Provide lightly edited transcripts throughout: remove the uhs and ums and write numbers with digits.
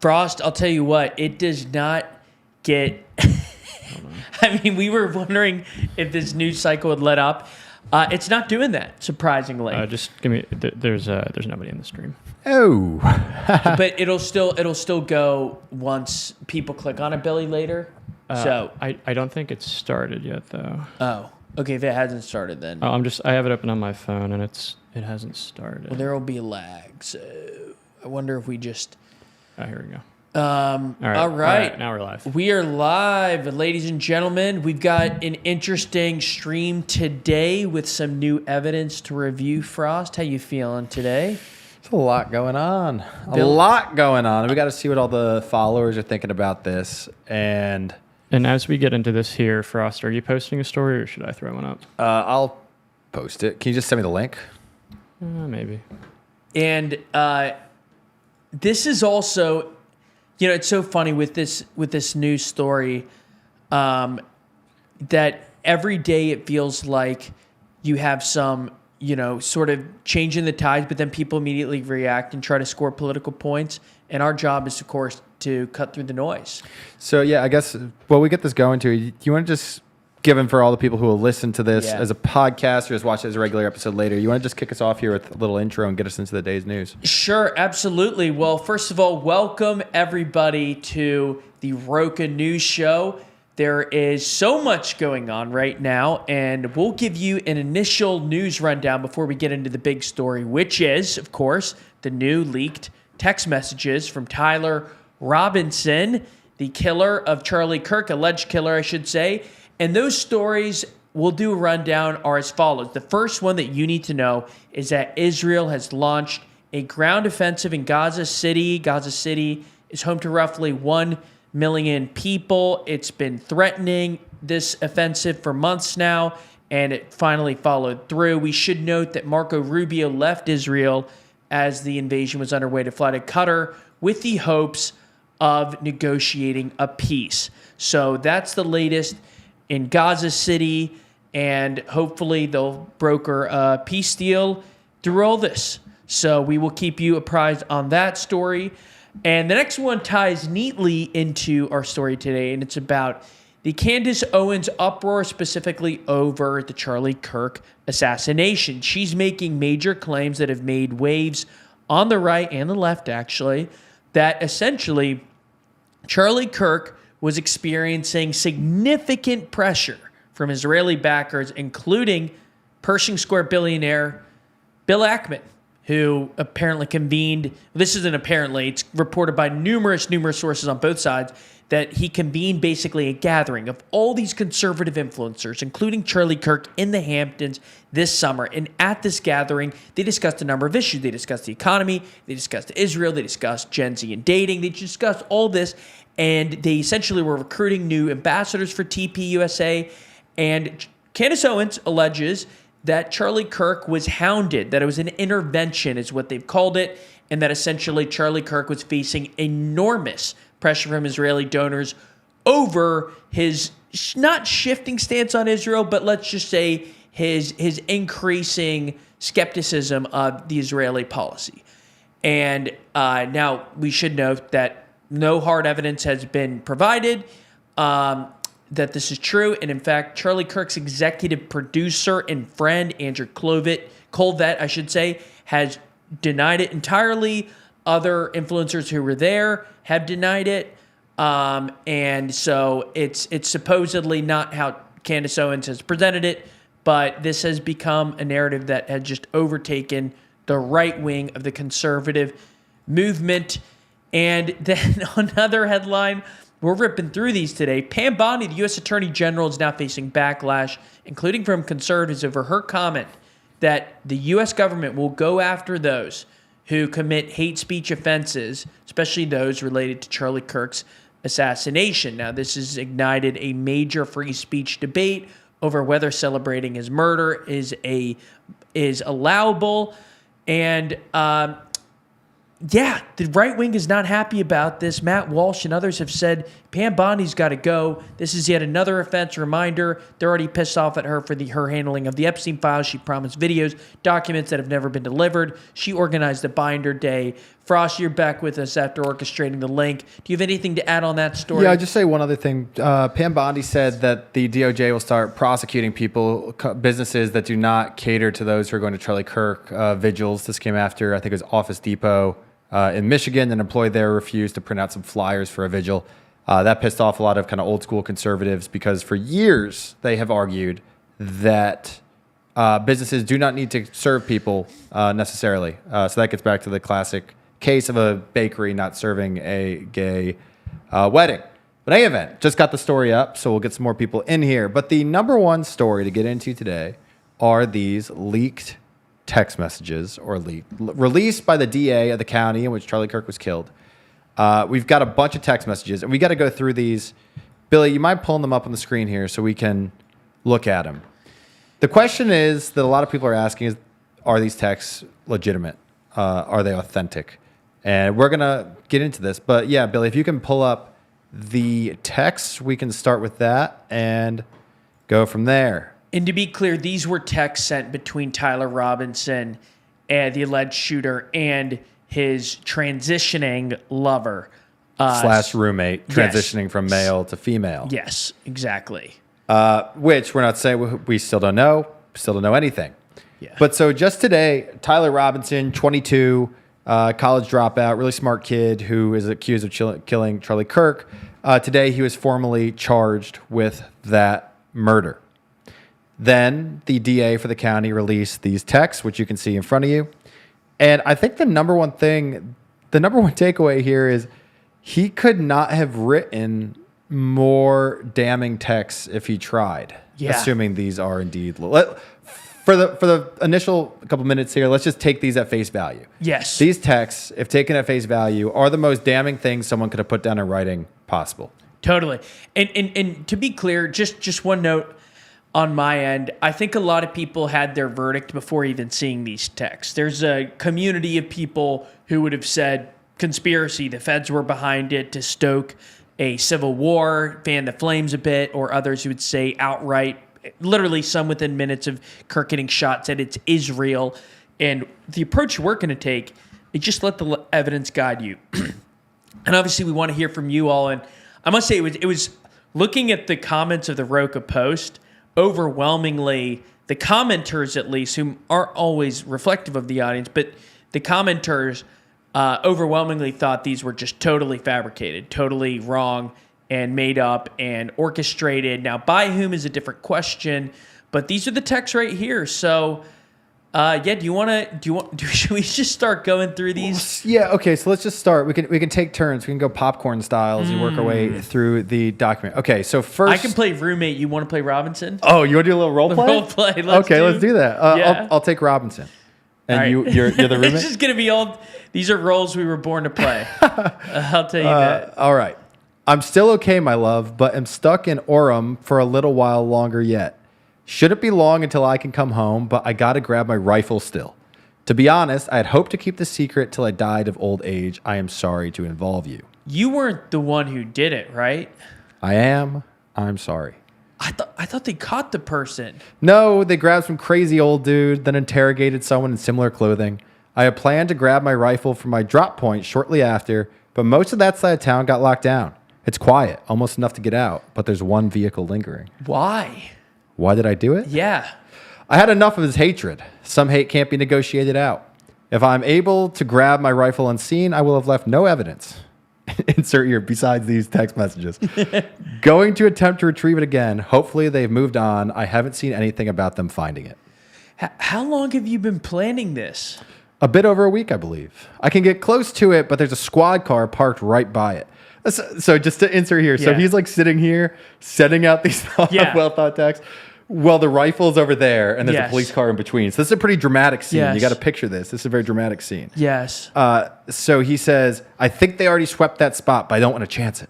Frost, I'll tell you what, it does not get... I mean, we were wondering if this news cycle would let up. It's not doing that, surprisingly. Just give me... There's nobody in the stream. Oh. But it'll still go once people click on it, Billy, later. I don't think it's started yet, though. Oh, okay. If it hasn't started, then... I have it open on my phone, and it hasn't started. Well, there will be a lag, so I wonder if we just... Oh, here we go. All right. Now we're live. We are live, ladies and gentlemen. We've got an interesting stream today with some new evidence to review. Frost, how you feeling today? There's a lot going on. A lot going on. We got to see what all the followers are thinking about this. And as we get into this here, Frost, are you posting a story or should I throw one up? I'll post it. Can you just send me the link? Maybe. And this is also... You know, it's so funny with this news story that every day it feels like you have some, sort of change in the tides, but then people immediately react and try to score political points. And our job is, of course, to cut through the noise. So, yeah, I guess while we get this going to, you want to just, given for all the people who will listen to this as a podcast or just watch it as a regular episode later, you want to just kick us off here with a little intro and get us into the day's news? Sure, absolutely. Well, first of all, welcome everybody to the Roca News Show. There is so much going on right now, and we'll give you an initial news rundown before we get into the big story, which is, of course, the new leaked text messages from Tyler Robinson, the killer of Charlie Kirk, alleged killer, I should say. And those stories we'll do a rundown are as follows. The first one that you need to know is that Israel has launched a ground offensive in Gaza City. Gaza City is home to roughly 1 million people. It's been threatening this offensive for months now, and it finally followed through. We should note that Marco Rubio left Israel as the invasion was underway to fly to Qatar with the hopes of negotiating a peace. So that's the latest in Gaza City, and hopefully they'll broker a peace deal through all this. So we will keep you apprised on that story. And the next one ties neatly into our story today, and it's about the Candace Owens uproar, specifically over the Charlie Kirk assassination. She's making major claims that have made waves on the right and the left, actually, that essentially Charlie Kirk was experiencing significant pressure from Israeli backers, including Pershing Square billionaire Bill Ackman, who apparently convened, this isn't apparently, it's reported by numerous sources on both sides, that he convened basically a gathering of all these conservative influencers, including Charlie Kirk, in the Hamptons this summer. And at this gathering, they discussed a number of issues. They discussed the economy, they discussed Israel, they discussed Gen Z and dating, they discussed all this. And they essentially were recruiting new ambassadors for TPUSA. And Candace Owens alleges that Charlie Kirk was hounded, that it was an intervention is what they've called it, and that essentially Charlie Kirk was facing enormous pressure from Israeli donors over his not shifting stance on Israel, but let's just say his increasing skepticism of the Israeli policy. And now we should note that no hard evidence has been provided that this is true. And in fact, Charlie Kirk's executive producer and friend, Andrew Colvett, has denied it entirely. Other influencers who were there have denied it. And so it's supposedly not how Candace Owens has presented it, but this has become a narrative that has just overtaken the right wing of the conservative movement. And then another headline, we're ripping through these today. Pam Bondi, the U.S. Attorney General, is now facing backlash, including from conservatives, over her comment that the U.S. government will go after those who commit hate speech offenses, especially those related to Charlie Kirk's assassination. Now, this has ignited a major free speech debate over whether celebrating his murder is allowable. And yeah, the right wing is not happy about this. Matt Walsh and others have said Pam Bondi's got to go. This is yet another offense. Reminder, they're already pissed off at her for her handling of the Epstein files. She promised videos, documents that have never been delivered. She organized a binder day. Frost, you're back with us after orchestrating the link. Do you have anything to add on that story? Yeah, I'll just say one other thing. Pam Bondi said that the DOJ will start prosecuting businesses that do not cater to those who are going to Charlie Kirk vigils. This came after, I think it was Office Depot in Michigan. An employee there refused to print out some flyers for a vigil. That pissed off a lot of kind of old school conservatives because for years they have argued that businesses do not need to serve people necessarily. So that gets back to the classic case of a bakery not serving a gay wedding. But in any event, just got the story up, so we'll get some more people in here. But the number one story to get into today are these leaked text messages released by the DA of the county in which Charlie Kirk was killed. We've got a bunch of text messages, and we got to go through these. Billy, you mind pulling them up on the screen here so we can look at them? The question is that a lot of people are asking is, are these texts legitimate? Are they authentic? And we're going to get into this. But yeah, Billy, if you can pull up the text, we can start with that and go from there. And to be clear, these were texts sent between Tyler Robinson, the alleged shooter, and his transitioning lover. / roommate, transitioning from male to female. Yes, exactly. Which we're not saying, we still don't know. Still don't know anything. Yeah. But so just today, Tyler Robinson, 22, college dropout, really smart kid who is accused of killing Charlie Kirk. Today, he was formally charged with that murder. Then the DA for the county released these texts, which you can see in front of you. And I think the number one takeaway here is he could not have written more damning texts if he tried, assuming these are indeed. For the initial couple minutes here, let's just take these at face value. Yes. These texts, if taken at face value, are the most damning things someone could have put down in writing possible. Totally. And to be clear, just one note on my end, I think a lot of people had their verdict before even seeing these texts. There's a community of people who would have said conspiracy, the feds were behind it to stoke a civil war, fan the flames a bit, or others who would say outright, literally some within minutes of Kirk getting shot, said it's Israel. And the approach we're going to take is just let the evidence guide you. And obviously we want to hear from you all. And I must say it was looking at the comments of the Roca post, overwhelmingly, the commenters at least, who aren't always reflective of the audience, but the commenters overwhelmingly thought these were just totally fabricated, totally wrong and made up and orchestrated. Now, by whom is a different question, but these are the texts right here. So, should we just start going through these? Yeah, okay, so let's just start. We can take turns. We can go popcorn style as we work our way through the document. Okay, so first... I can play roommate. You want to play Robinson? Oh, you want to do a little role play? Role play. Let's do that. Yeah. I'll take Robinson. And right. you're the roommate? It's just going to be all... These are roles we were born to play. I'll tell you that. All right. I'm still okay, my love, but am stuck in Orem for a little while longer yet. Shouldn't be long until I can come home, but I got to grab my rifle still. To be honest, I had hoped to keep the secret till I died of old age. I am sorry to involve you. You weren't the one who did it, right? I am. I'm sorry. I thought they caught the person. No, they grabbed some crazy old dude, then interrogated someone in similar clothing. I had planned to grab my rifle from my drop point shortly after, but most of that side of town got locked down. It's quiet, almost enough to get out, but there's one vehicle lingering. Why? Why did I do it? Yeah. I had enough of his hatred. Some hate can't be negotiated out. If I'm able to grab my rifle unseen, I will have left no evidence. Insert here, besides these text messages. Going to attempt to retrieve it again. Hopefully they've moved on. I haven't seen anything about them finding it. How long have you been planning this? A bit over a week, I believe. I can get close to it, but there's a squad car parked right by it. So just to insert here. So he's like sitting here, setting out these well-thought texts. Well, the rifle's over there, and there's a police car in between. So this is a pretty dramatic scene. Yes. You got to picture this. This is a very dramatic scene. Yes. So he says, I think they already swept that spot, but I don't want to chance it.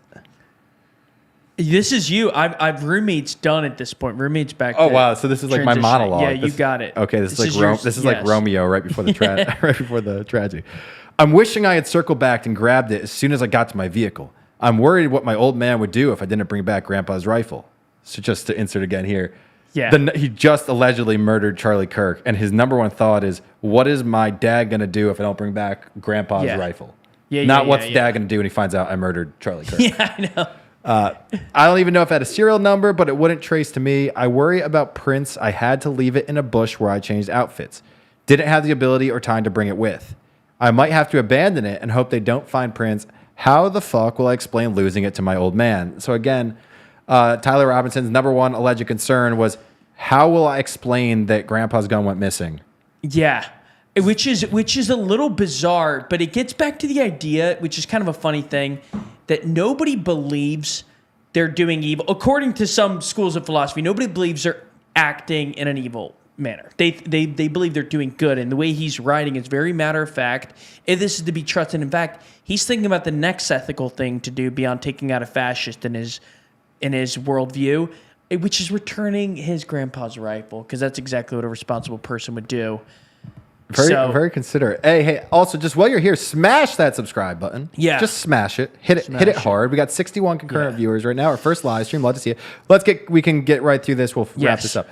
This is you. I've roommates done at this point. Roommates back. Oh wow! So this is like my monologue. Yeah, you got it. Okay, this is like Romeo right before the tragedy. I'm wishing I had circled back and grabbed it as soon as I got to my vehicle. I'm worried what my old man would do if I didn't bring back Grandpa's rifle. So just to insert again here. Yeah. He just allegedly murdered Charlie Kirk, and his number one thought is, what is my dad going to do if I don't bring back Grandpa's rifle? Not what's dad going to do when he finds out I murdered Charlie Kirk. Yeah, I know. I don't even know if I had a serial number, but it wouldn't trace to me. I worry about prints. I had to leave it in a bush where I changed outfits. Didn't have the ability or time to bring it with. I might have to abandon it and hope they don't find prints. How the fuck will I explain losing it to my old man? So again, Tyler Robinson's number one alleged concern was, how will I explain that Grandpa's gun went missing? Yeah, which is a little bizarre, but it gets back to the idea, which is kind of a funny thing, that nobody believes they're doing evil. According to some schools of philosophy, nobody believes they're acting in an evil manner. They believe they're doing good, and the way he's writing is very matter of fact. If this is to be trusted, in fact, he's thinking about the next ethical thing to do beyond taking out a fascist in his worldview, which is returning his grandpa's rifle, because that's exactly what a responsible person would do. Very considerate. Hey, also, just while you're here, smash that subscribe button. Yeah. Just smash it. Hit it hard. We got 61 concurrent viewers right now. Our first live stream. Love to see it. We can get right through this. We'll wrap this up.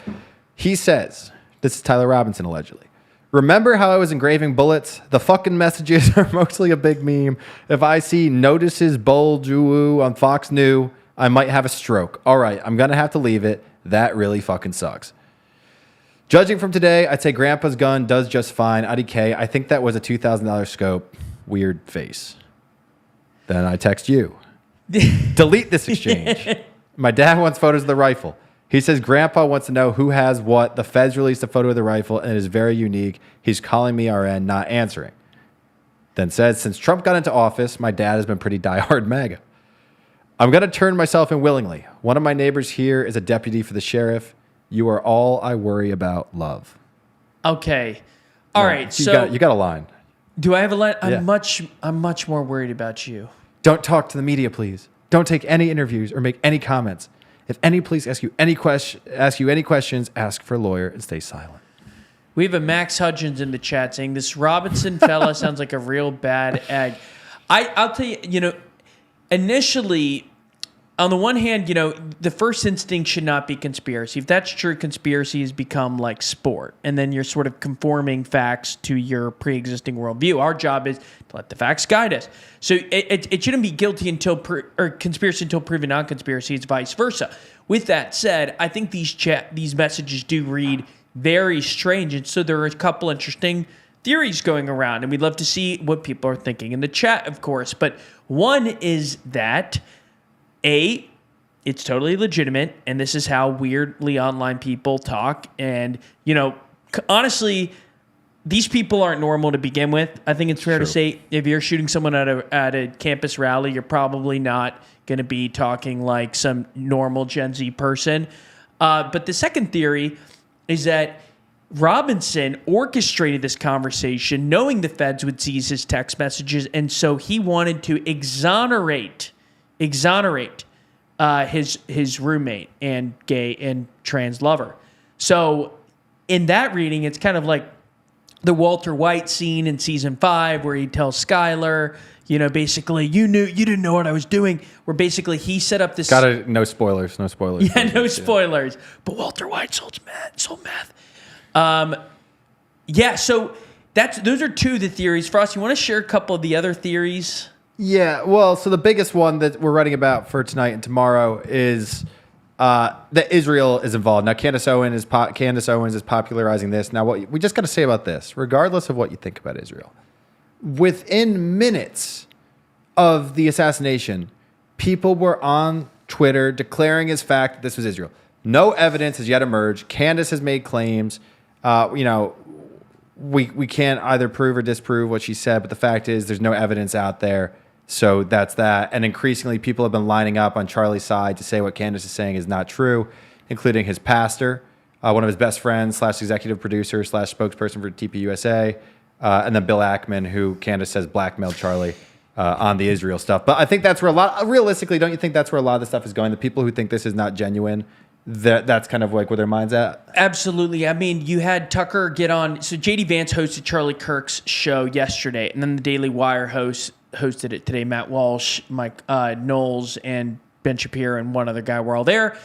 He says, this is Tyler Robinson allegedly. Remember how I was engraving bullets? The fucking messages are mostly a big meme. If I see notices bulge on Fox News, I might have a stroke. All right, I'm going to have to leave it. That really fucking sucks. Judging from today, I'd say Grandpa's gun does just fine. IDK, I think that was a $2,000 scope. Weird face. Then I text you. Delete this exchange. My dad wants photos of the rifle. He says Grandpa wants to know who has what. The feds released a photo of the rifle, and it is very unique. He's calling me RN, not answering. Then says, since Trump got into office, my dad has been pretty diehard MAGA. I'm going to turn myself in willingly. One of my neighbors here is a deputy for the sheriff. You are all I worry about, love. Okay. All right. So you got a line. Do I have a line? Yeah. I'm much more worried about you. Don't talk to the media, please. Don't take any interviews or make any comments. If any police ask you any questions, ask for a lawyer and stay silent. We have a Max Hudgens in the chat saying this Robinson fella sounds like a real bad egg. I'll tell you, initially, on the one hand, the first instinct should not be conspiracy. If that's true, conspiracy has become like sport. And then you're sort of conforming facts to your pre-existing worldview. Our job is to let the facts guide us. So it shouldn't be guilty or conspiracy until proven non-conspiracy. It's vice versa. With that said, I think these messages do read very strange. And so there are a couple interesting theories going around. And we'd love to see what people are thinking in the chat, of course. But one is that it's totally legitimate, and this is how weirdly online people talk. And, honestly, these people aren't normal to begin with. I think it's fair to say if you're shooting someone at a campus rally, you're probably not going to be talking like some normal Gen Z person. But the second theory is that Robinson orchestrated this conversation knowing the feds would seize his text messages, and so he wanted to exonerate his roommate and gay and trans lover. So in that reading, it's kind of like the Walter White scene in season 5 where he tells Skyler, basically, you didn't know what I was doing. Where basically he set up this. No spoilers. Yeah, no spoilers. But Walter White sold meth. So those are two of the theories. Frost, you want to share a couple of the other theories? Yeah, well, so the biggest one that we're writing about for tonight and tomorrow is that Israel is involved. Now, Candace Owens is popularizing this. Now, what we just got to say about this, regardless of what you think about Israel, within minutes of the assassination, people were on Twitter declaring as fact that this was Israel. No evidence has yet emerged. Candace has made claims. We can't either prove or disprove what she said, but the fact is there's no evidence out there. So that's that. And increasingly, people have been lining up on Charlie's side to say what Candace is saying is not true, including his pastor, one of his best friends / executive producer / spokesperson for TPUSA, and then Bill Ackman, who Candace says blackmailed Charlie on the Israel stuff. But I think that's where realistically, don't you think that's where a lot of the stuff is going? The people who think this is not genuine that's kind of like where their mind's at. Absolutely. I mean, you had Tucker get on. So JD Vance hosted Charlie Kirk's show yesterday, and then the Daily Wire hosted it today. Matt Walsh, Mike Knowles, and Ben Shapiro, and one other guy were all there.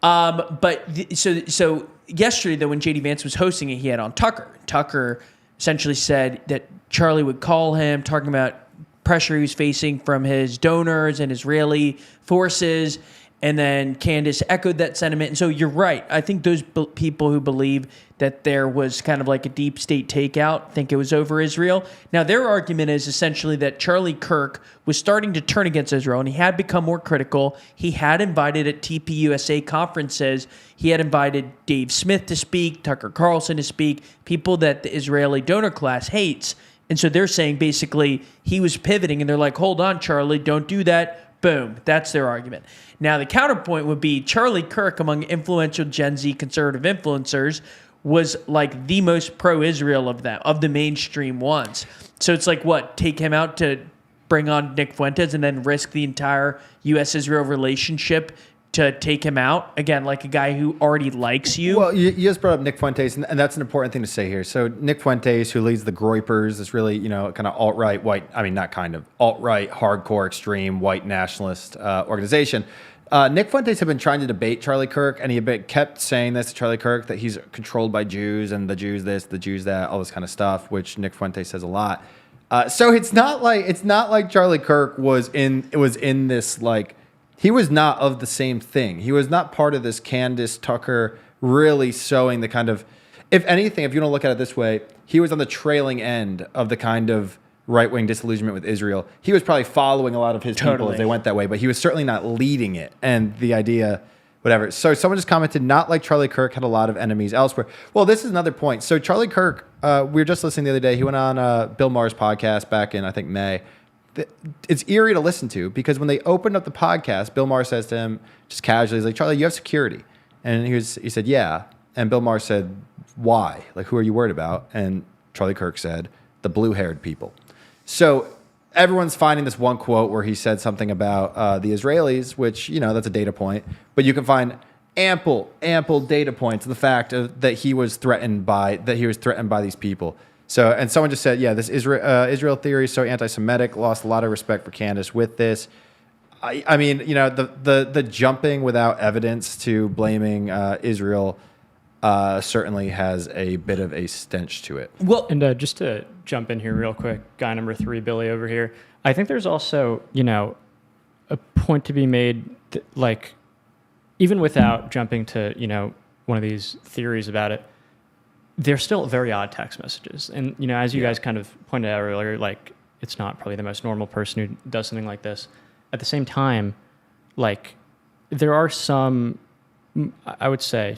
So yesterday, though, when JD Vance was hosting it, he had on Tucker. Tucker essentially said that Charlie would call him, talking about pressure he was facing from his donors and Israeli forces. And then Candace echoed that sentiment. And so you're right. I think those people who believe that there was kind of like a deep state takeout think it was over Israel. Now, their argument is essentially that Charlie Kirk was starting to turn against Israel, and he had become more critical. He had invited at TPUSA conferences, he had invited Dave Smith to speak, Tucker Carlson to speak, people that the Israeli donor class hates. And so they're saying basically he was pivoting, and they're like, hold on, Charlie, don't do that. Boom. That's their argument. Now, the counterpoint would be Charlie Kirk, among influential Gen Z conservative influencers, was like the most pro-Israel of them, of the mainstream ones. So it's like, what, take him out to bring on Nick Fuentes and then risk the entire U.S.-Israel relationship to take him out? Again, like a guy who already likes you. Well, you just brought up Nick Fuentes, and that's an important thing to say here. So Nick Fuentes, who leads the Groypers, this really, kind of alt-right, white, I mean, not kind of, alt-right, hardcore, extreme, white nationalist organization. Nick Fuentes had been trying to debate Charlie Kirk, and he kept saying this to Charlie Kirk, that he's controlled by Jews, and the Jews this, the Jews that, all this kind of stuff, which Nick Fuentes says a lot. So it's not like Charlie Kirk was in this, like, he was not of the same thing. He was not part of this Candace Tucker really showing the kind of, if anything, if you don't look at it this way, he was on the trailing end of the kind of right-wing disillusionment with Israel. He was probably following a lot of his people as they went that way, but he was certainly not leading it. And the idea, whatever. So someone just commented, not like Charlie Kirk had a lot of enemies elsewhere. Well, this is another point. So Charlie Kirk, we were just listening the other day. He went on Bill Maher's podcast back in, I think, May. It's eerie to listen to because when they opened up the podcast, Bill Maher says to him just casually, he's like, Charlie, you have security. And he said, yeah. And Bill Maher said, why? Like, who are you worried about? And Charlie Kirk said, the blue-haired people. So everyone's finding this one quote where he said something about the Israelis, which, that's a data point. But you can find ample data points of the fact that he was threatened by these people. So, and someone just said, yeah, this Israel theory is so anti-Semitic, lost a lot of respect for Candace with this. I mean, the jumping without evidence to blaming Israel certainly has a bit of a stench to it. Well, and just to jump in here real quick, guy number 3, Billy over here, I think there's also, a point to be made, like, even without jumping to, one of these theories about it, they're still very odd text messages. And, as you guys kind of pointed out earlier, like, it's not probably the most normal person who does something like this. At the same time, like, there are some, I would say,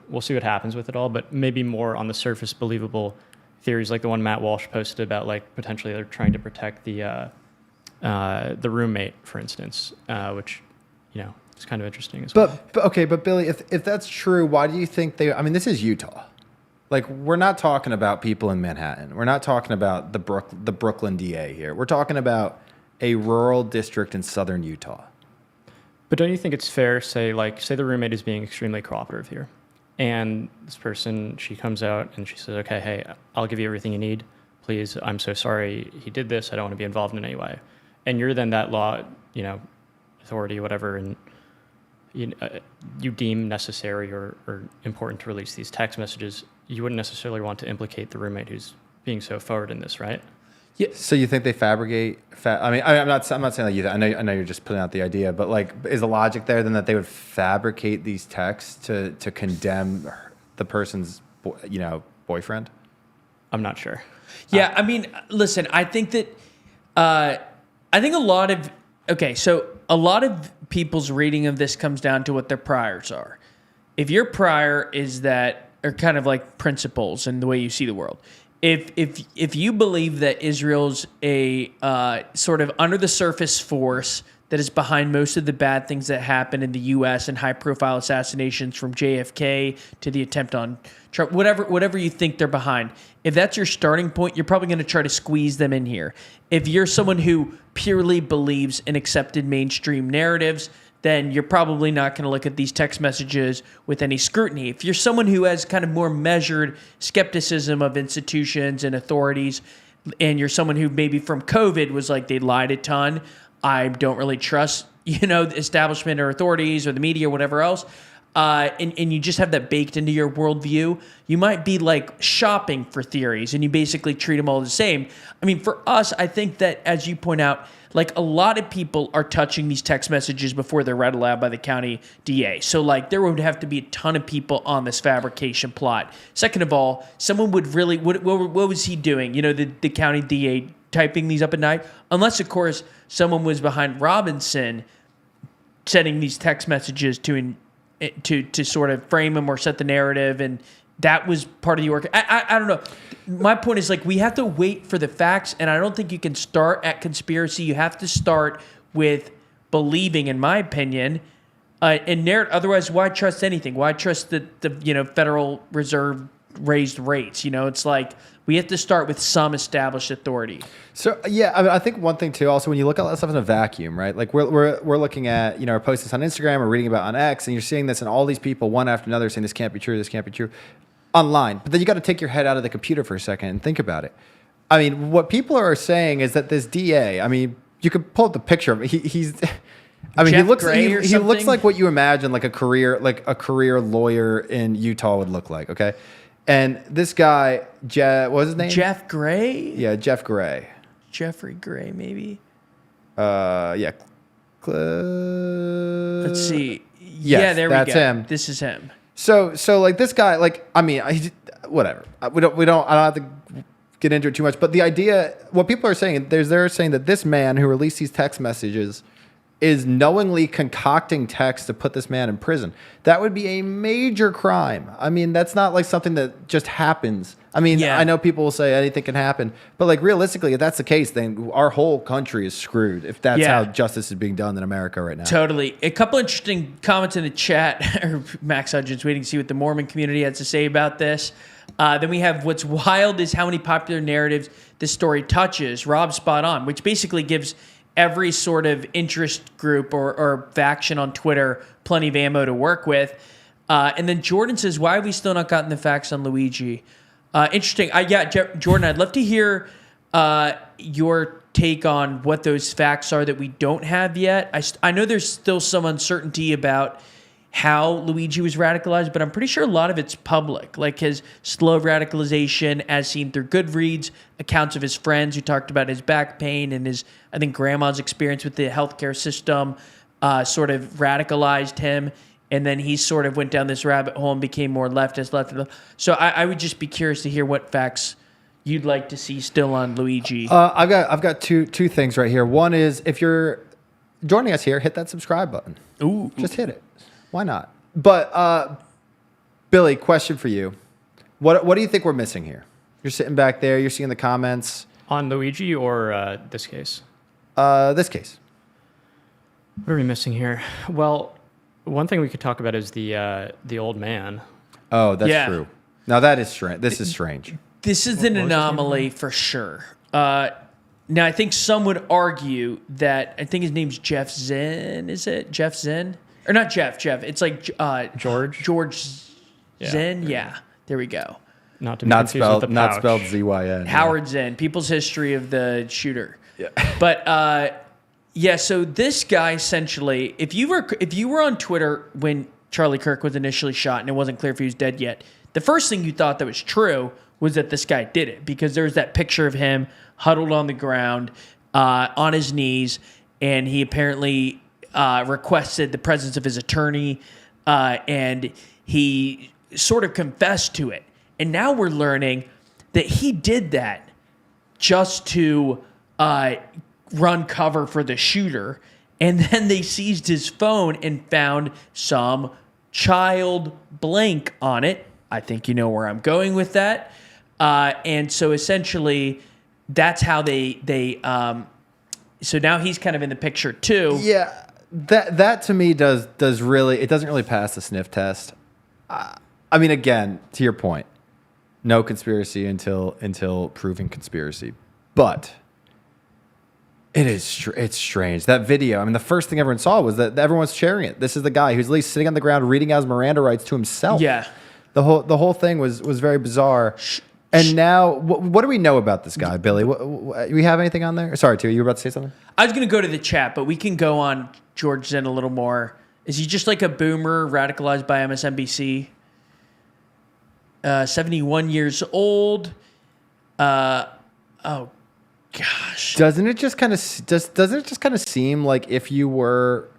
we'll see what happens with it all, but maybe more on the surface believable theories like the one Matt Walsh posted about, like, potentially they're trying to protect the roommate, for instance, which, is kind of interesting as well. But Billy, if that's true, why do you think this is Utah. Like, we're not talking about people in Manhattan. We're not talking about the Brooklyn DA here. We're talking about a rural district in southern Utah. But don't you think it's fair, say the roommate is being extremely cooperative here, and this person, she comes out and she says, okay, hey, I'll give you everything you need. Please, I'm so sorry he did this. I don't want to be involved in any way. And you're then that law, authority, whatever, and you deem necessary or important to release these text messages. You wouldn't necessarily want to implicate the roommate who's being so forward in this, right? Yeah. So you think they fabricate? I'm not saying that you. I know you're just putting out the idea, but like, is the logic there then that they would fabricate these texts to condemn the person's boyfriend? I'm not sure. Yeah, listen, I think that a lot of people's reading of this comes down to what their priors are. If your prior is that, or kind of like principles and the way you see the world. If you believe that Israel's a sort of under the surface force that is behind most of the bad things that happen in the U.S. and high-profile assassinations from JFK to the attempt on Trump, whatever you think they're behind, if that's your starting point, you're probably going to try to squeeze them in here. If you're someone who purely believes in accepted mainstream narratives then you're probably not going to look at these text messages with any scrutiny. If you're someone who has kind of more measured skepticism of institutions and authorities, and you're someone who maybe from COVID was like, they lied a ton, I don't really trust, the establishment or authorities or the media or whatever else, and you just have that baked into your worldview, you might be like shopping for theories and you basically treat them all the same. I mean, for us, I think that, as you point out, like a lot of people are touching these text messages before they're read aloud by the county DA. So like there would have to be a ton of people on this fabrication plot. Second of all, someone would really, what was he doing? The county DA typing these up at night? Unless, of course, someone was behind Robinson sending these text messages to sort of frame him or set the narrative, and that was part of the work. I don't know. My point is, like, we have to wait for the facts, and I don't think you can start at conspiracy. You have to start with believing, in my opinion, and narrative. Otherwise, why trust anything? Why trust the Federal Reserve raised rates? It's like we have to start with some established authority. So yeah, I think one thing too. Also, when you look at that stuff in a vacuum, right? Like we're looking at we're posting this on Instagram or reading about it on X, and you're seeing this, and all these people one after another saying this can't be true, this can't be true, online. But then you got to take your head out of the computer for a second and think about it. I mean, what people are saying is that this DA. I mean, you could pull up the picture of him. He's. I mean, he looks like what you imagine like a career lawyer in Utah would look like. Okay. And this guy, what was his name? Jeff Gray? Yeah, Jeff Gray. Jeffrey Gray, maybe? Yeah. Let's see. Yes, yeah, there we go. That's him. This is him. So like this guy, like, I mean, whatever. I don't have to get into it too much, but the idea, what people are saying, they're saying that this man who released these text messages is knowingly concocting text to put this man in prison. That would be a major crime. I mean, that's not like something that just happens. I mean, yeah. I know people will say anything can happen, but like realistically, if that's the case, then our whole country is screwed if that's how justice is being done in America right now. Totally. A couple interesting comments in the chat. Max Hudgens waiting to see what the Mormon community has to say about this. Then we have what's wild is how many popular narratives this story touches. Rob's spot on, which basically gives every sort of interest group or faction on Twitter plenty of ammo to work with. And then Jordan says, why have we still not gotten the facts on Luigi? Interesting. Jordan, I'd love to hear your take on what those facts are that we don't have yet. I know there's still some uncertainty about how Luigi was radicalized, but I'm pretty sure a lot of it's public, like his slow radicalization as seen through Goodreads, accounts of his friends who talked about his back pain and his, I think, grandma's experience with the healthcare system sort of radicalized him. And then he sort of went down this rabbit hole and became more leftist. So I would just be curious to hear what facts you'd like to see still on Luigi. I've got two things right here. One is, if you're joining us here, hit that subscribe button. Ooh. Just hit it. Why not? But Billy, question for you. What do you think we're missing here? You're sitting back there. You're seeing the comments. On Luigi or this case? This case. What are we missing here? Well, one thing we could talk about is the old man. Oh, that's true. Now that is strange. This is strange. This is an anomaly for sure. Now, I think some would argue that, I think his name's Jeff Zinn, is it? Jeff Zinn? Or not Jeff. It's like George Zinn. Yeah, there we go. Not spelled ZYN. Howard Zinn, People's History of the Shooter. Yeah. But so this guy essentially, if you were on Twitter when Charlie Kirk was initially shot and it wasn't clear if he was dead yet, the first thing you thought that was true was that this guy did it, because there's that picture of him huddled on the ground on his knees, and he apparently requested the presence of his attorney, and he sort of confessed to it. And now we're learning that he did that just to run cover for the shooter. And then they seized his phone and found some child blank on it. I think you know where I'm going with that. And so essentially, that's how so now he's kind of in the picture too. Yeah. That to me doesn't really pass the sniff test. I mean, again, to your point, no conspiracy until proven conspiracy. But It's strange. That video, I mean, the first thing everyone saw was that everyone's sharing it. This is the guy who's at least sitting on the ground reading out his Miranda rights to himself. Yeah. The whole thing was very bizarre. And now, what do we know about this guy, Billy? We have anything on there? Sorry, T, you were about to say something? I was going to go to the chat, but we can go on George Zinn a little more. Is he just like a boomer radicalized by MSNBC? 71 years old. Oh gosh. Doesn't it just kind of seem like if you were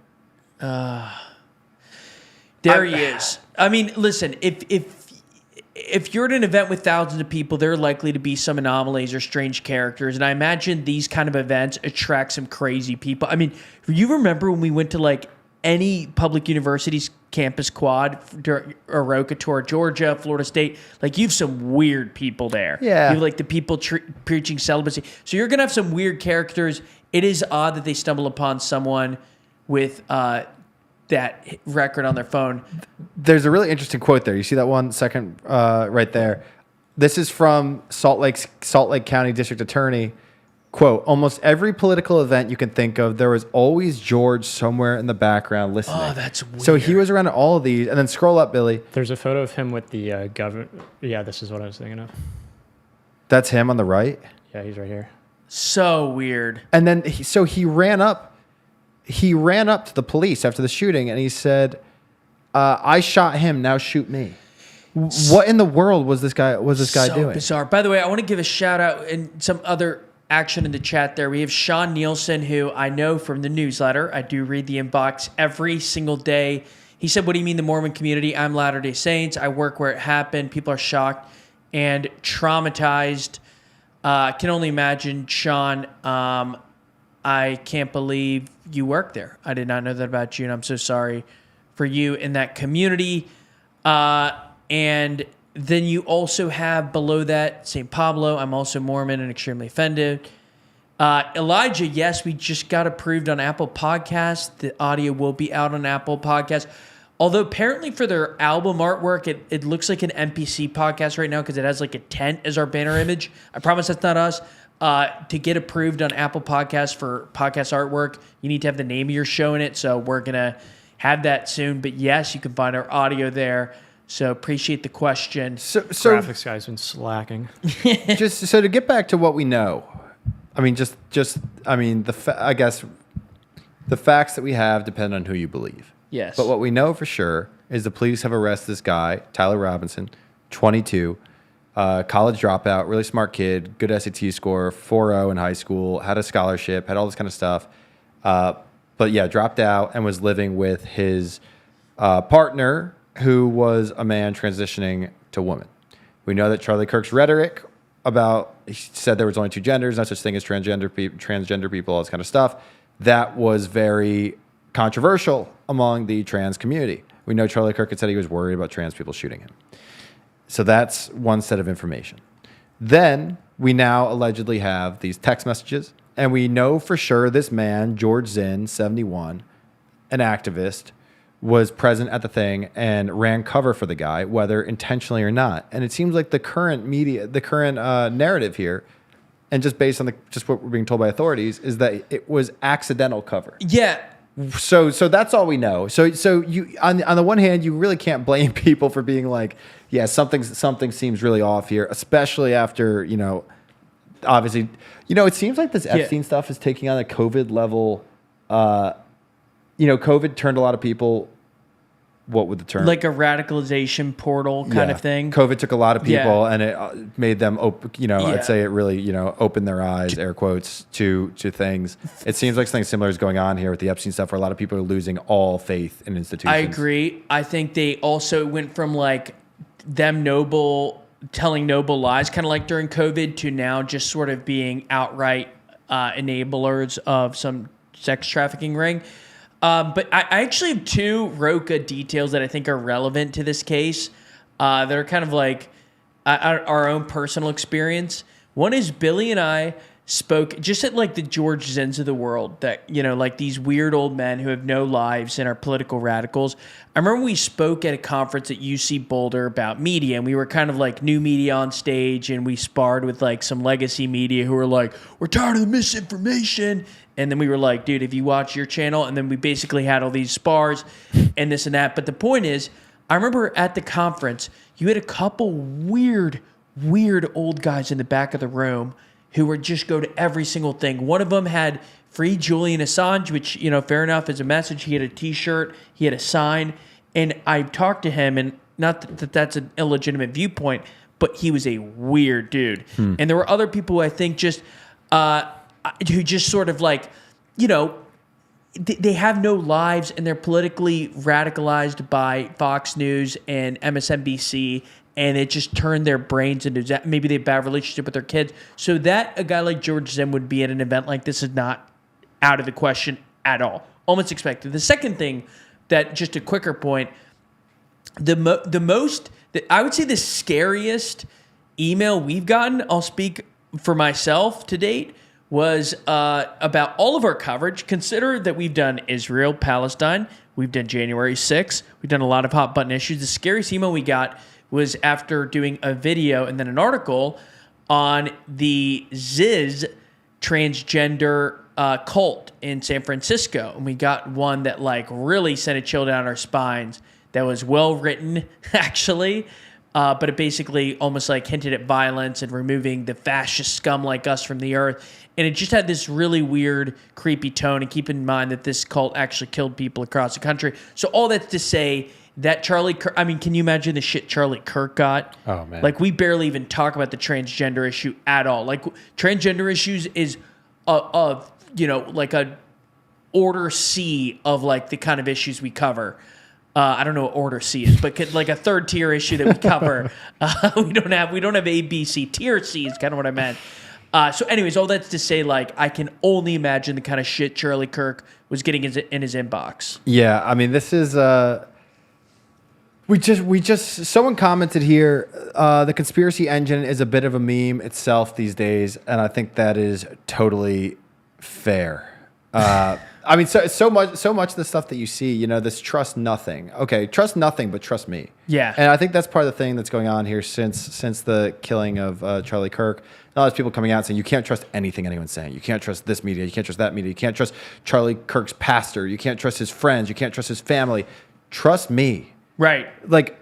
There he is. I mean, listen, if you're at an event with thousands of people, there are likely to be some anomalies or strange characters. And I imagine these kind of events attract some crazy people. I mean, you remember when we went to like any public university's campus quad, Oroka tour, Georgia, Florida State, like you have some weird people there. Yeah. You have like the people preaching celibacy. So you're going to have some weird characters. It is odd that they stumble upon someone with that record on their phone. There's a really interesting quote there. You see that 1 second right there? This is from Salt Lake County District Attorney. Quote, almost every political event you can think of, there was always George somewhere in the background listening. Oh, that's weird. So he was around at all of these. And then scroll up, Billy. There's a photo of him with the governor. Yeah, this is what I was thinking of. That's him on the right. Yeah, he's right here. So weird. And then he ran up to the police after the shooting and he said, I shot him, now shoot me. What in the world was this guy doing? Bizarre. By the way, I want to give a shout out and some other action in the chat there. We have Sean Nielsen, who I know from the newsletter. I do read the inbox every single day. He said, what do you mean the Mormon community? I'm Latter-day Saints. I work where it happened. People are shocked and traumatized. Can only imagine, Sean. I can't believe you work there. I did not know that about you, and I'm so sorry for you in that community. And then you also have below that St. Pablo. I'm also Mormon and extremely offended. Elijah, yes, we just got approved on Apple Podcasts. The audio will be out on Apple Podcasts. Although apparently for their album artwork, it looks like an NPC podcast right now because it has like a tent as our banner image. I promise that's not us. To get approved on Apple Podcasts for podcast artwork, you need to have the name of your show in it. So we're going to have that soon. But yes, you can find our audio there. So appreciate the question. So Graphics guy's been slacking. just so to get back to what we know, I mean, I guess the facts that we have depend on who you believe. Yes. But what we know for sure is the police have arrested this guy, Tyler Robinson, 22, college dropout, really smart kid, good SAT score, 4.0 in high school, had a scholarship, had all this kind of stuff. But yeah, dropped out and was living with his partner, who was a man transitioning to woman. We know that Charlie Kirk's rhetoric he said there was only two genders, no such thing as transgender people, all this kind of stuff. That was very controversial among the trans community. We know Charlie Kirk had said he was worried about trans people shooting him. So that's one set of information. Then we now allegedly have these text messages, and we know for sure this man, George Zinn, 71, an activist, was present at the thing and ran cover for the guy, whether intentionally or not. And it seems like the current narrative here, and just based on just what we're being told by authorities, is that it was accidental cover. Yeah. So that's all we know. So you on the one hand, you really can't blame people for being like, yeah, something seems really off here, especially after, obviously, it seems like this Epstein stuff is taking on a COVID level. COVID turned a lot of people. What would the term? Like a radicalization portal kind of thing. COVID took a lot of people and it made them open, I'd say it really, opened their eyes, air quotes, to things. It seems like something similar is going on here with the Epstein stuff where a lot of people are losing all faith in institutions. I agree. I think they also went from like them telling noble lies, kind of like during COVID, to now just sort of being outright enablers of some sex trafficking ring. But I actually have two Roca details that I think are relevant to this case that are kind of like our own personal experience. One is Billy and I spoke just at like the George Zinns of the world that, like these weird old men who have no lives and are political radicals. I remember we spoke at a conference at UC Boulder about media, and we were kind of like new media on stage, and we sparred with like some legacy media who were like, we're tired of the misinformation. And then we were like, dude, if you watch your channel, and then we basically had all these spars and this and that. But the point is, I remember at the conference, you had a couple weird old guys in the back of the room who would just go to every single thing. One of them had free Julian Assange, which, fair enough, is a message. He had a T-shirt, he had a sign, and I talked to him, and not that that's an illegitimate viewpoint, but he was a weird dude. And there were other people who I think just who just sort of like, they have no lives, and they're politically radicalized by Fox News and MSNBC, and it just turned their brains into that. Maybe they have a bad relationship with their kids. So that a guy like George Zim would be at an event like this is not out of the question at all. Almost expected. The second thing, that just a quicker point, I would say the scariest email we've gotten, I'll speak for myself to date, was about all of our coverage. Consider that we've done Israel, Palestine, we've done January 6th, we've done a lot of hot button issues. The scariest email we got was after doing a video and then an article on the Ziz transgender cult in San Francisco. And we got one that like really sent a chill down our spines, that was well written, actually. But it basically almost like hinted at violence and removing the fascist scum like us from the earth. And it just had this really weird, creepy tone. And keep in mind that this cult actually killed people across the country. So all that's to say that Charlie Kirk, can you imagine the shit Charlie Kirk got? Oh, man. Like, we barely even talk about the transgender issue at all. Like, transgender issues is like a order C of like the kind of issues we cover. I don't know what order C is, but like a third tier issue that we cover. We don't have A, B, C. Tier C is kind of what I meant. So anyways, all that's to say, like, I can only imagine the kind of shit Charlie Kirk was getting in his inbox. Yeah, this is someone commented here, the conspiracy engine is a bit of a meme itself these days, and I think that is totally fair. So much of the stuff that you see, this trust nothing. Okay, trust nothing, but trust me. Yeah. And I think that's part of the thing that's going on here since the killing of Charlie Kirk. Now there's people coming out saying you can't trust anything anyone's saying. You can't trust this media. You can't trust that media. You can't trust Charlie Kirk's pastor. You can't trust his friends. You can't trust his family. Trust me. Right. Like,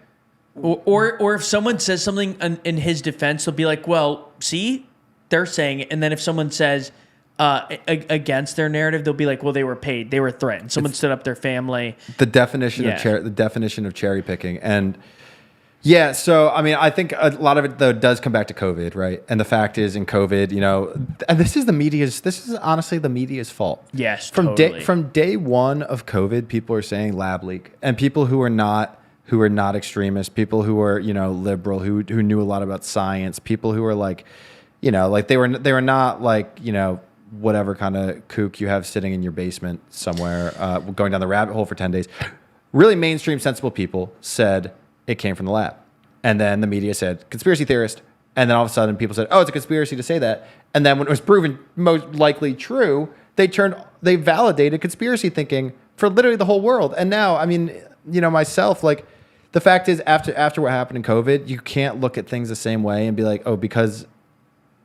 or if someone says something in his defense, they'll be like, well, see, they're saying it. And then if someone says against their narrative, they'll be like, well, they were paid, they were threatened, someone stood up their family. The definition of cherry picking. And yeah, so I think a lot of it though does come back to COVID, right? And the fact is, in COVID, and this is honestly the media's fault. Yes, from totally. day one of COVID, people are saying lab leak, and people who are not extremists, people who are liberal, who knew a lot about science, people who are like, like they were not like whatever kind of kook you have sitting in your basement somewhere, going down the rabbit hole for 10 days. Really mainstream, sensible people said it came from the lab. And then the media said, conspiracy theorist. And then all of a sudden people said, oh, it's a conspiracy to say that. And then when it was proven most likely true, they validated conspiracy thinking for literally the whole world. And now, myself, like, the fact is, after what happened in COVID, you can't look at things the same way and be like, oh, because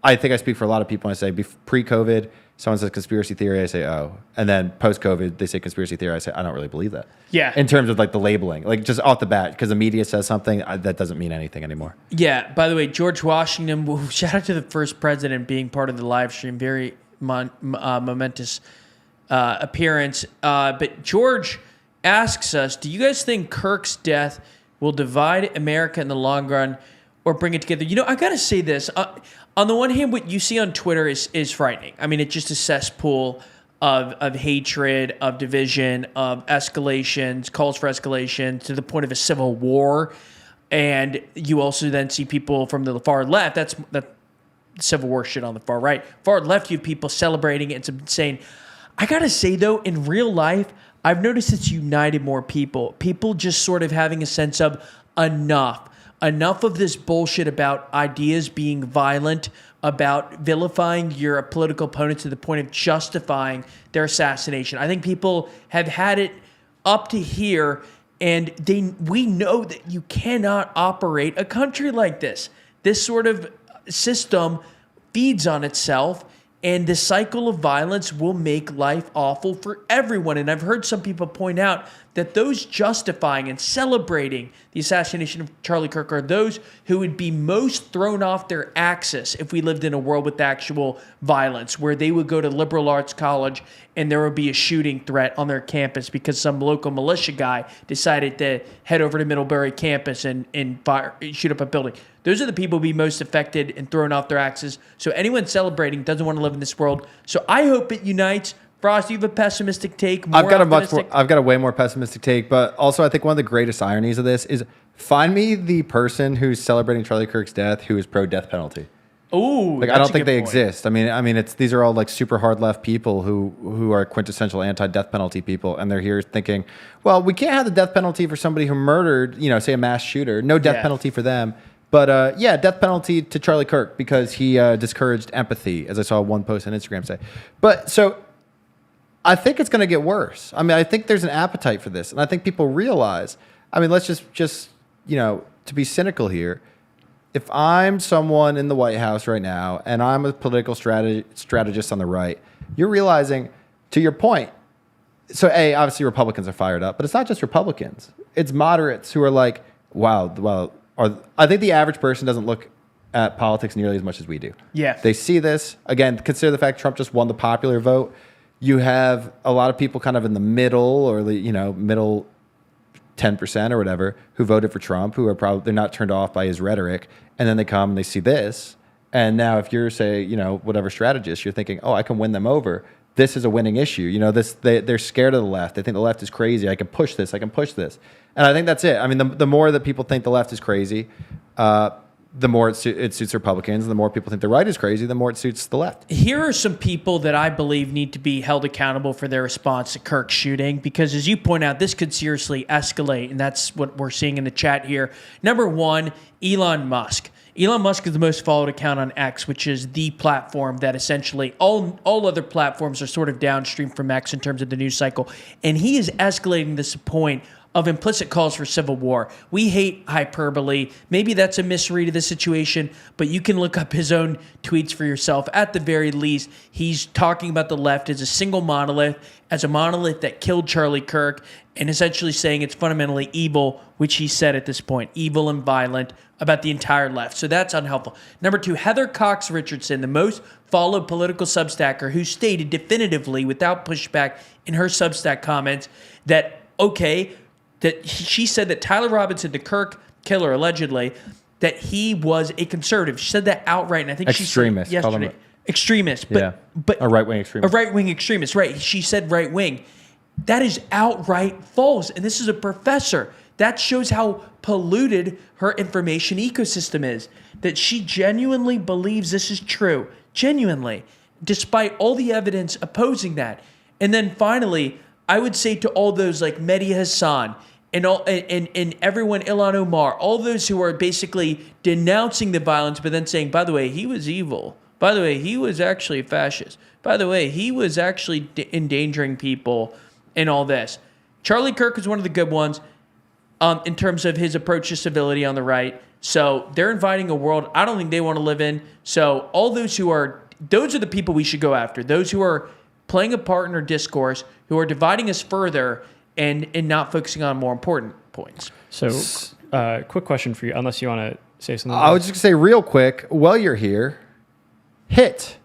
I think I speak for a lot of people when I say pre-COVID, someone says conspiracy theory, I say, oh. And then post-COVID, they say conspiracy theory, I say, I don't really believe that. Yeah. In terms of like the labeling, like just off the bat, because the media says something, that doesn't mean anything anymore. Yeah. By the way, George Washington, shout out to the first president being part of the live stream. Very momentous appearance. But George asks us, do you guys think Kirk's death will divide America in the long run or bring it together? I got to say this. On the one hand, what you see on Twitter is frightening. It's just a cesspool of hatred, of division, of escalations, calls for escalation to the point of a civil war. And you also then see people from the far left. That's civil war shit on the far right. Far left, you have people celebrating it. It's insane. I got to say, though, in real life, I've noticed it's united more people. People just sort of having a sense of enough of this bullshit about ideas being violent, about vilifying your political opponent to the point of justifying their assassination. I think people have had it up to here, and we know that you cannot operate a country like this. This sort of system feeds on itself, And the cycle of violence will make life awful for everyone. And I've heard some people point out that those justifying and celebrating the assassination of Charlie Kirk are those who would be most thrown off their axis if we lived in a world with actual violence, where they would go to liberal arts college and there would be a shooting threat on their campus because some local militia guy decided to head over to Middlebury campus and shoot up a building. Those are the people who be most affected and thrown off their axis. So anyone celebrating doesn't want to live in this world. So I hope it unites. Frost, you have a pessimistic take? I've got a way more pessimistic take, but also I think one of the greatest ironies of this is find me the person who's celebrating Charlie Kirk's death who is pro death penalty. Ooh, like I don't think they exist. I mean, these are all like super hard left people who are quintessential anti-death penalty people, and they're here thinking, well, we can't have the death penalty for somebody who murdered, say a mass shooter. No death penalty for them. But death penalty to Charlie Kirk because he discouraged empathy, as I saw one post on Instagram say. But so I think it's going to get worse. I mean, I think there's an appetite for this, and I think people realize. I mean, let's just to be cynical here. If I'm someone in the White House right now and I'm a political strategist on the right, you're realizing, to your point, so obviously Republicans are fired up, but it's not just Republicans. It's moderates who are like, wow, I think the average person doesn't look at politics nearly as much as we do. Yeah. They see this. Again, consider the fact Trump just won the popular vote. You have a lot of people kind of in the middle or middle 10% or whatever who voted for Trump, who are they're not turned off by his rhetoric. And then they come and they see this. And now if you're, say, whatever strategist, you're thinking, oh, I can win them over. This is a winning issue. They're scared of the left. They think the left is crazy. I can push this. And I think that's it. I mean, the more that people think the left is crazy, the more it suits Republicans. The more people think the right is crazy, the more it suits the left. Here are some people that I believe need to be held accountable for their response to Kirk's shooting, because as you point out, this could seriously escalate, and that's what we're seeing in the chat here. Number one, Elon Musk. Elon Musk is the most followed account on X, which is the platform that essentially all other platforms are sort of downstream from X in terms of the news cycle. And he is escalating this point of implicit calls for civil war. We hate hyperbole. Maybe that's a misread of the situation, but you can look up his own tweets for yourself. At the very least, he's talking about the left as a single monolith, as a monolith that killed Charlie Kirk, and essentially saying it's fundamentally evil, which he said at this point, evil and violent about the entire left. So that's unhelpful. Number two, Heather Cox Richardson, the most followed political Substacker, who stated definitively without pushback in her Substack comments that, she said that Tyler Robinson, the Kirk killer, allegedly, that he was a conservative. She said that outright, and I think extremist. She said yesterday. Extremist, but a right-wing extremist. A right-wing extremist, right. She said right-wing. That is outright false, and this is a professor. That shows how polluted her information ecosystem is, that she genuinely believes this is true, genuinely, despite all the evidence opposing that. And then finally, I would say to all those like Mehdi Hassan and everyone, Ilhan Omar, all those who are basically denouncing the violence, but then saying, by the way, he was evil. By the way, he was actually a fascist. By the way, he was actually endangering people and all this. Charlie Kirk is one of the good ones in terms of his approach to civility on the right. So they're inviting a world I don't think they want to live in. So all those are the people we should go after. Those who are playing a part in our discourse, who are dividing us further and not focusing on more important points. So quick question for you, unless you want to say something. I was just going to say real quick, while you're here, hit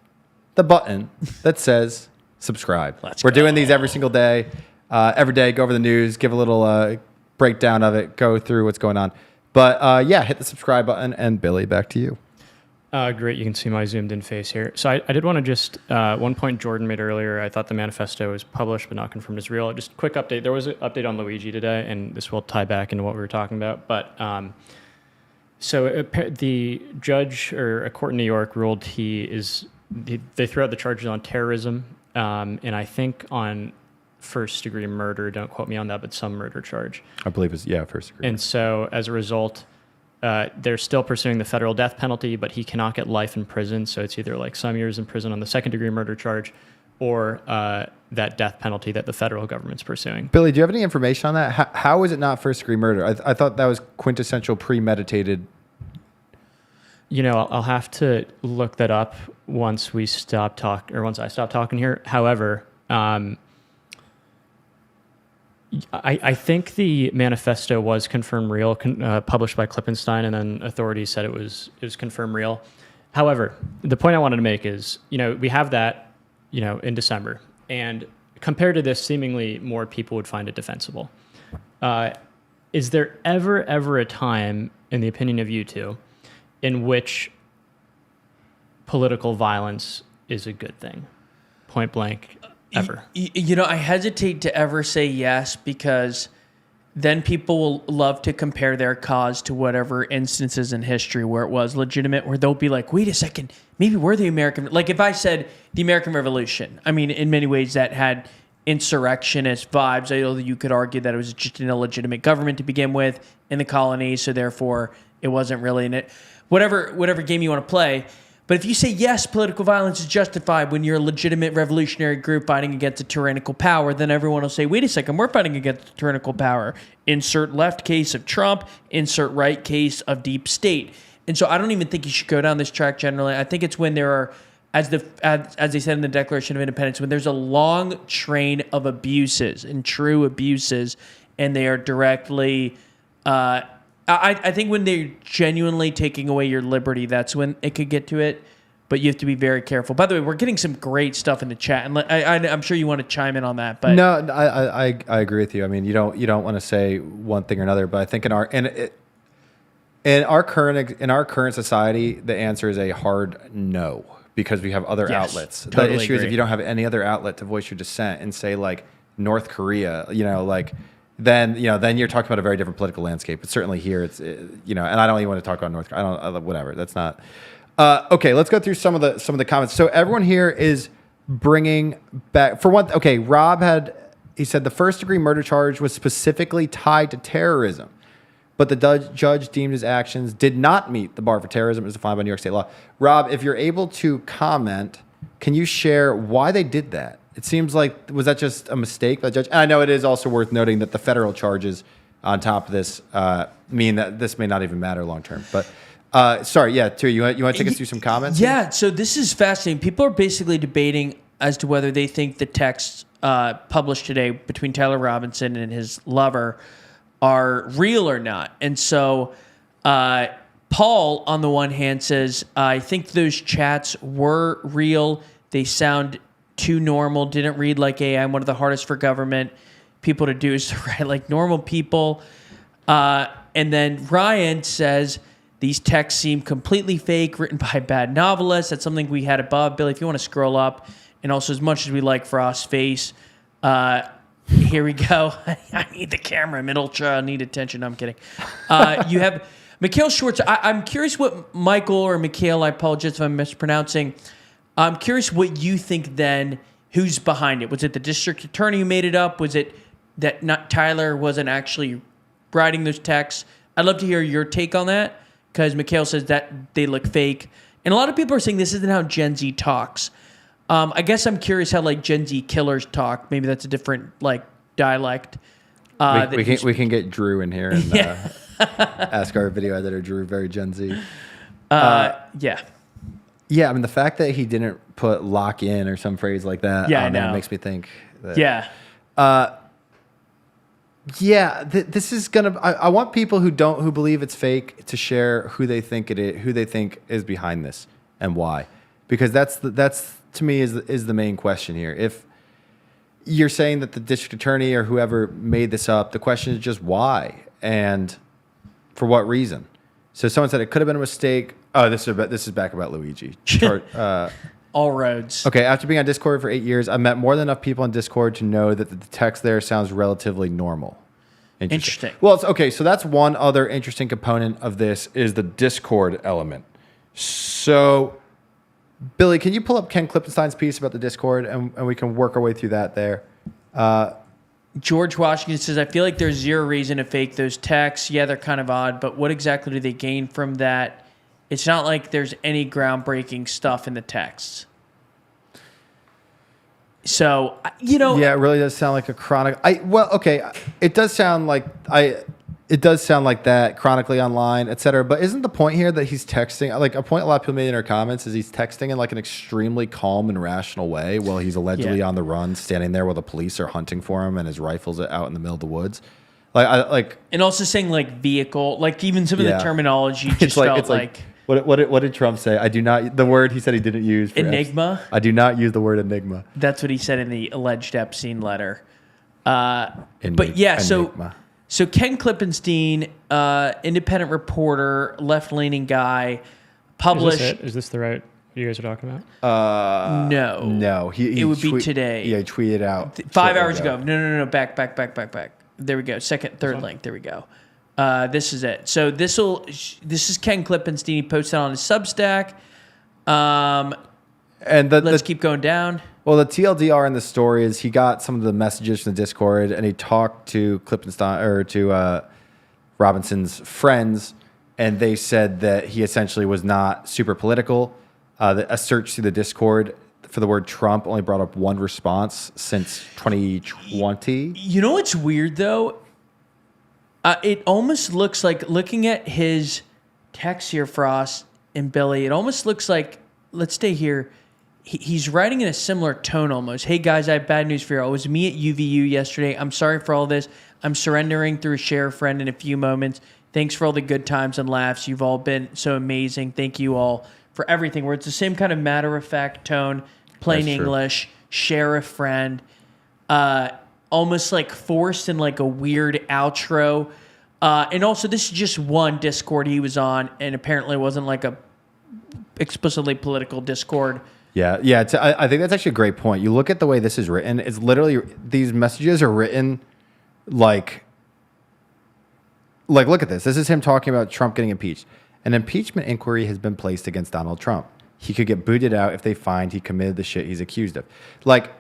the button that says subscribe. We're doing these every single day. Every day, go over the news, give a little breakdown of it, go through what's going on. But hit the subscribe button. And Billy, back to you. Great. You can see my zoomed in face here. So I did want to just, one point Jordan made earlier, I thought the manifesto was published but not confirmed as real. Just a quick update. There was an update on Luigi today, and this will tie back into what we were talking about. But the judge or a court in New York ruled they threw out the charges on terrorism, and I think on first-degree murder. Don't quote me on that, but some murder charge. I believe it's, first degree. And so as a result, they're still pursuing the federal death penalty, but he cannot get life in prison. So it's either like some years in prison on the second-degree murder charge or that death penalty that the federal government's pursuing. Billy, do you have any information on that? How is it not first-degree murder? I thought that was quintessential premeditated. I'll have to look that up once we stop talk or once I stop talking here. However, I think the manifesto was confirmed real, published by Klippenstein, and then authorities said it was confirmed real. However, the point I wanted to make is, we have that, in December, and compared to this, seemingly more people would find it defensible. Is there ever a time, in the opinion of you two, in which political violence is a good thing? Point blank, ever. I hesitate to ever say yes, because then people will love to compare their cause to whatever instances in history where it was legitimate, where they'll be like, wait a second, maybe we're the American... Like if I said the American Revolution, I mean, in many ways that had insurrectionist vibes. I know that you could argue that it was just an illegitimate government to begin with in the colonies, so therefore it wasn't really in it. Whatever game you want to play. But if you say, yes, political violence is justified when you're a legitimate revolutionary group fighting against a tyrannical power, then everyone will say, wait a second, we're fighting against a tyrannical power. Insert left case of Trump, insert right case of deep state. And so I don't even think you should go down this track generally. I think it's when there are, as they said in the Declaration of Independence, when there's a long train of abuses and true abuses, and they are directly... I think when they're genuinely taking away your liberty, that's when it could get to it. But you have to be very careful. By the way, we're getting some great stuff in the chat, and I'm sure you want to chime in on that. But no, I agree with you. I mean, you don't want to say one thing or another, but I think in our current society, the answer is a hard no, because we have other outlets. Totally the issue is agree. if you don't have any other outlet to voice your dissent and say like North Korea, then you're talking about a very different political landscape. But certainly here, and I don't even want to talk about North Korea. Whatever. That's not okay. Let's go through some of the comments. So everyone here is bringing back for one. Okay, Rob he said the first degree murder charge was specifically tied to terrorism, but the judge deemed his actions did not meet the bar for terrorism as defined by New York State law. Rob, if you're able to comment, can you share why they did that? It seems like, was that just a mistake by the judge? And I know it is also worth noting that the federal charges on top of this mean that this may not even matter long term. But sorry, yeah, Tui, you want to take us through some comments? Yeah, so this is fascinating. People are basically debating as to whether they think the texts published today between Tyler Robinson and his lover are real or not. And so Paul, on the one hand, says, I think those chats were real. They sound too normal, didn't read like AI. One of the hardest for government people to do is to write like normal people. And then Ryan says, these texts seem completely fake, written by bad novelists. That's something we had above. Billy, if you want to scroll up. And also, as much as we like Frost's face, here we go. I need the camera. I need attention. No, I'm kidding. You have Mikhail Schwartz. I'm curious what Michael or Mikhail, I apologize if I'm mispronouncing. I'm curious what you think then, who's behind it. Was it the district attorney who made it up? Was it that not Tyler wasn't actually writing those texts? I'd love to hear your take on that, because Mikhail says that they look fake. And a lot of people are saying this isn't how Gen Z talks. I guess I'm curious how like Gen Z killers talk. Maybe that's a different like dialect. We can get Drew in here and ask our video editor, Drew, very Gen Z. Yeah. Yeah, I mean, the fact that he didn't put lock in or some phrase like that, I know. makes me think that... This is gonna... I want people who believe it's fake to share who they think it is, who they think is behind this and why. Because that's to me is the main question here. If you're saying that the district attorney or whoever made this up, the question is just why and for what reason. So someone said it could have been a mistake. Oh, this is back about Luigi. All roads. Okay, after being on Discord for 8 years, I've met more than enough people on Discord to know that the text there sounds relatively normal. Interesting. Well, okay, so that's one other interesting component of this is the Discord element. So, Billy, can you pull up Ken Klippenstein's piece about the Discord, and we can work our way through that there? George Washington says, I feel like there's zero reason to fake those texts. Yeah, they're kind of odd, but what exactly do they gain from that? It's not like there's any groundbreaking stuff in the texts. So, Yeah, it really does sound like a chronic. It does sound like It does sound like that, chronically online, et cetera. But isn't the point here that he's texting? Like a point a lot of people made in our comments is he's texting in like an extremely calm and rational way while he's allegedly on the run, standing there while the police are hunting for him and his rifle's out in the middle of the woods. And also saying like vehicle, like even some of the terminology just felt like what did Trump say? I do not, the word he said he didn't use. Enigma. I do not use the word enigma. That's what he said in the alleged Epstein letter. But yeah, so Ken Klippenstein, independent reporter, left-leaning guy, published. Is this the right you guys are talking about? No. It would be today. Yeah, he tweeted out 5 hours ago. No. Back. There we go. Third link. There we go. This is it. So this is Ken Klippenstein. He posted on his Substack. And let's keep going down. Well, the TLDR in the story is he got some of the messages from the Discord, and he talked to Klippenstein or to Robinson's friends, and they said that he essentially was not super political. A search through the Discord for the word Trump only brought up one response since 2020. You know what's weird though? It almost looks like, looking at his text here, Frost and Billy, it almost looks like, let's stay here. He's writing in a similar tone almost. Hey guys, I have bad news for you. It was me at UVU yesterday. I'm sorry for all this. I'm surrendering through a share friend in a few moments. Thanks for all the good times and laughs. You've all been so amazing. Thank you all for everything. Where it's the same kind of matter-of-fact tone, plain English, share a friend, almost like forced in like a weird outro. And also, this is just one Discord he was on, and apparently it wasn't like a explicitly political Discord. Yeah. I think that's actually a great point. You look at the way this is written. It's literally, these messages are written like look at this. This is him talking about Trump getting impeached. An impeachment inquiry has been placed against Donald Trump. He could get booted out if they find he committed the shit he's accused of. Like,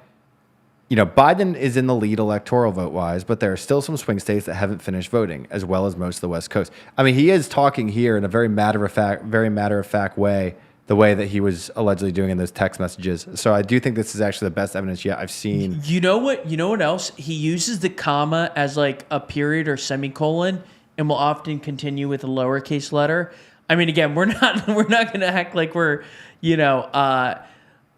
you know, Biden is in the lead electoral vote-wise, but there are still some swing states that haven't finished voting, as well as most of the West Coast. I mean, he is talking here in a very matter-of-fact way, the way that he was allegedly doing in those text messages. So I do think this is actually the best evidence yet I've seen. You know what else? He uses the comma as like a period or semicolon, and will often continue with a lowercase letter. I mean, again, we're not going to act like we're,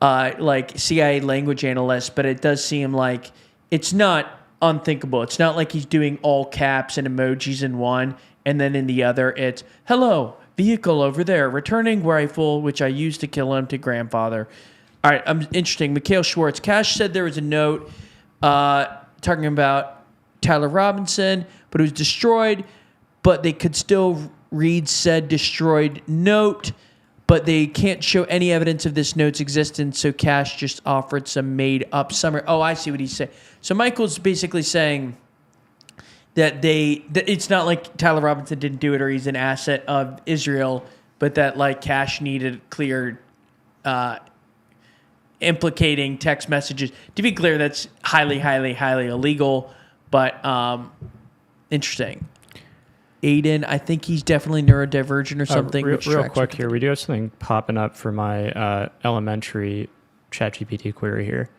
like CIA language analysts, but it does seem like it's not unthinkable. It's not like he's doing all caps and emojis in one, and then in the other it's hello. Vehicle over there, returning rifle, which I used to kill him, to grandfather. All right, interesting. Mikhail Schwartz. Cash said there was a note talking about Tyler Robinson, but it was destroyed, but they could still read said destroyed note, but they can't show any evidence of this note's existence, so Cash just offered some made-up summary. Oh, I see what he's saying. So Michael's basically saying that it's not like Tyler Robinson didn't do it or he's an asset of Israel, but that like Cash needed clear implicating text messages. To be clear, that's highly, highly, highly illegal, but interesting. Aiden, I think he's definitely neurodivergent or something. Real quick here, we do have something popping up for my elementary ChatGPT query here.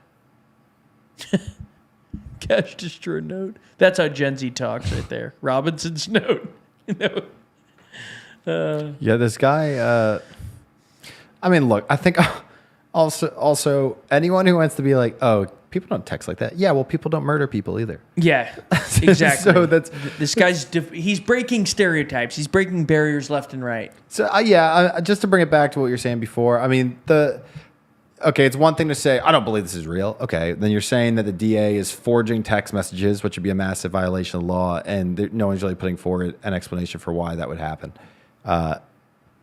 Cash destroyed note. That's how Gen Z talks right there. Robinson's note. Yeah, this guy. I mean, look, I think also anyone who wants to be like, oh, people don't text like that. Yeah, well, people don't murder people either. Yeah, exactly. So this guy's he's breaking stereotypes. He's breaking barriers left and right. So just to bring it back to what you're saying before. I mean, okay, it's one thing to say, I don't believe this is real. Okay, then you're saying that the DA is forging text messages, which would be a massive violation of law, and no one's really putting forward an explanation for why that would happen.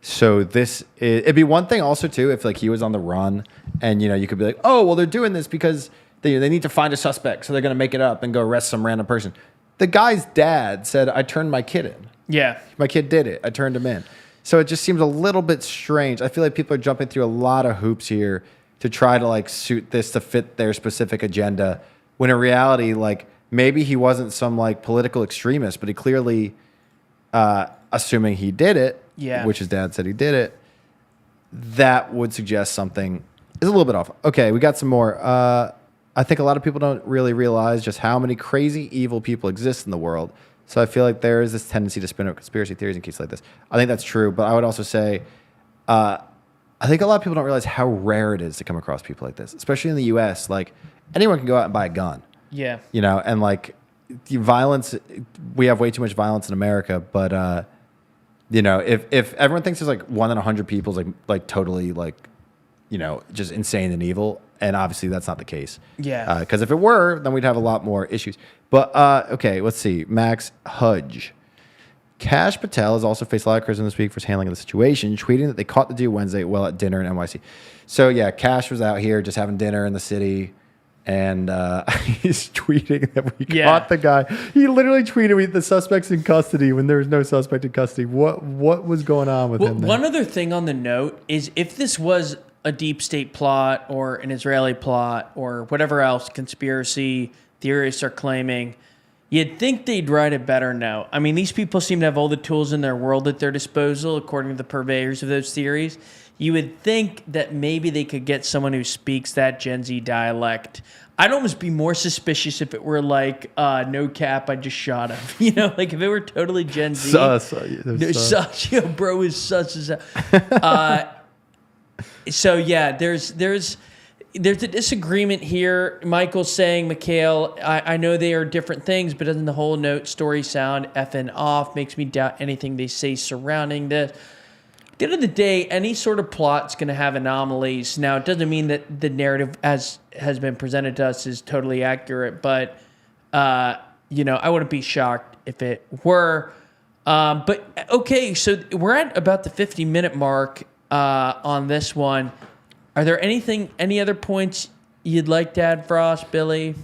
So it'd be one thing also too if like he was on the run, and you could be like, oh, well, they're doing this because they need to find a suspect, so they're going to make it up and go arrest some random person. The guy's dad said, I turned my kid in. Yeah, my kid did it. I turned him in. So it just seems a little bit strange. I feel like people are jumping through a lot of hoops here to try to like suit this to fit their specific agenda, when in reality, like maybe he wasn't some like political extremist, but he clearly, assuming he did it, which his dad said he did it, that would suggest something is a little bit off. Okay, we got some more. I think a lot of people don't really realize just how many crazy evil people exist in the world. So I feel like there is this tendency to spin up conspiracy theories in cases like this. I think that's true, but I would also say, I think a lot of people don't realize how rare it is to come across people like this, especially in the U.S. Like anyone can go out and buy a gun. Yeah. You know, and like the violence, we have way too much violence in America, but you know, if everyone thinks there's like 1 in 100 people is like totally like, you know, just insane and evil, and obviously that's not the case. Yeah. Because if it were, then we'd have a lot more issues. But okay, let's see. Max Hudge. Kash Patel has also faced a lot of criticism this week for his handling of the situation, tweeting that they caught the dude Wednesday while at dinner in NYC. So yeah, Kash was out here just having dinner in the city, and he's tweeting that we caught the guy. He literally tweeted, "We the suspect's in custody," when there was no suspect in custody. What was going on with him? One other thing on the note is if this was a deep state plot or an Israeli plot or whatever else conspiracy theorists are claiming, you'd think they'd write a better note. I mean, these people seem to have all the tools in their world at their disposal, according to the purveyors of those theories. You would think that maybe they could get someone who speaks that Gen Z dialect. I'd almost be more suspicious if it were like, no cap, I just shot him. You know, like if it were totally Gen Z. Such, yo, bro is such as so yeah, there's a disagreement here. Michael's saying, Mikhail, I know they are different things, but doesn't the whole note story sound effing off? Makes me doubt anything they say surrounding this. At the end of the day, any sort of plot's going to have anomalies. Now, it doesn't mean that the narrative as has been presented to us is totally accurate, but you know, I wouldn't be shocked if it were. But okay, so we're at about the 50-minute mark on this one. Are there any other points you'd like to add, Frost, Billy?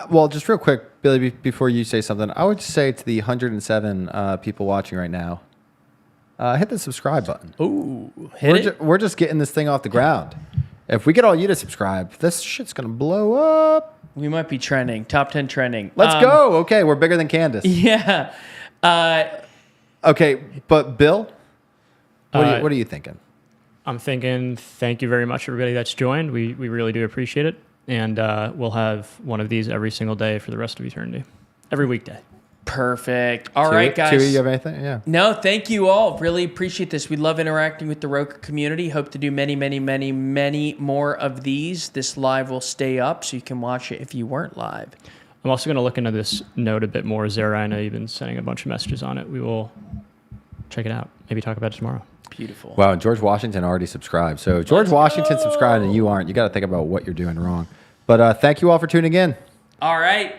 Well, just real quick, Billy, before you say something, I would just say to the 107 people watching right now, hit the subscribe button. Ooh, We're just getting this thing off the ground. If we get all you to subscribe, this shit's going to blow up. We might be trending. Top 10 trending. Let's go. Okay, we're bigger than Candace. Yeah. Okay, but Bill, what are you thinking? I'm thinking thank you very much, everybody that's joined. We really do appreciate it. And we'll have one of these every single day for the rest of eternity. Every weekday. Perfect. All right, guys. Chewy, you have anything? Yeah. No, thank you all. Really appreciate this. We love interacting with the Roka community. Hope to do many, many, many, many more of these. This live will stay up so you can watch it if you weren't live. I'm also going to look into this note a bit more. Zara, I know you've been sending a bunch of messages on it. We will check it out. Maybe talk about it tomorrow. Beautiful. Wow, George Washington already subscribed. So if George Washington subscribed and you aren't, you got to think about what you're doing wrong. But thank you all for tuning in. All right.